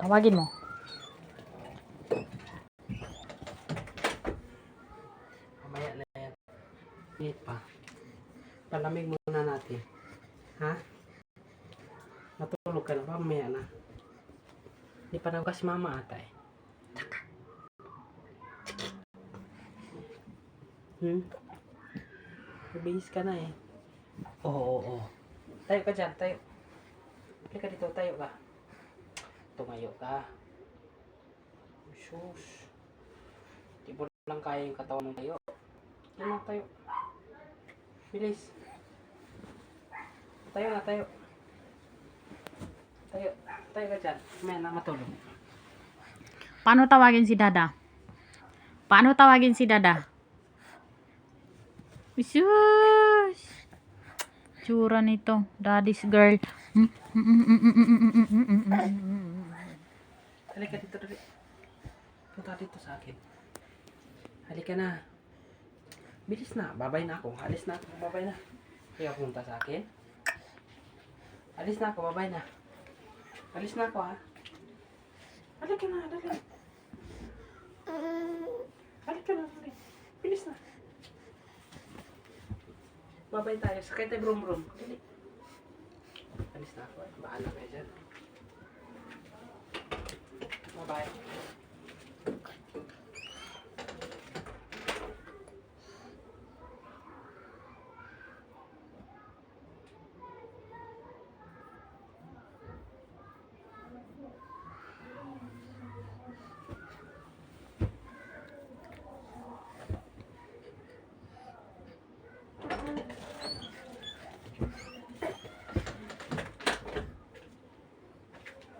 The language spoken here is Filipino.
Tawagin mo. Mamaya na yan. Init pa. Palamig muna natin. Ha? Matulog ka na ba? Mamaya na. Hindi pa nang kasi mama ata eh. Nabihis ka na eh. Oo. Tayo ka dyan, tayo. Halika dito, tayo ka. Tumayo ka. Sus. Di mo lang kaya yung katawan mo tayo. Yan lang tayo. Bilis. Tayo na, tayo. Tayo ka dyan. May na matulog. Paano tawagin si Dada? Paano tawagin si Dada? Sus! Tsura nito. Daddy's girl. Halika dito, dali. Punta dito sa akin. Halika na. Bilis na. Babay na ako. Alis na ako. Babay na. Kaya punta sa akin. Alis na ako. Babay na. Alis na ako ha. Halika na. Dali. Halika na. Dali. Bilis na. Babay tayo. Sakay tayo brum. Dali. Alis na ako. Bahala kayo dyan. Bye-bye.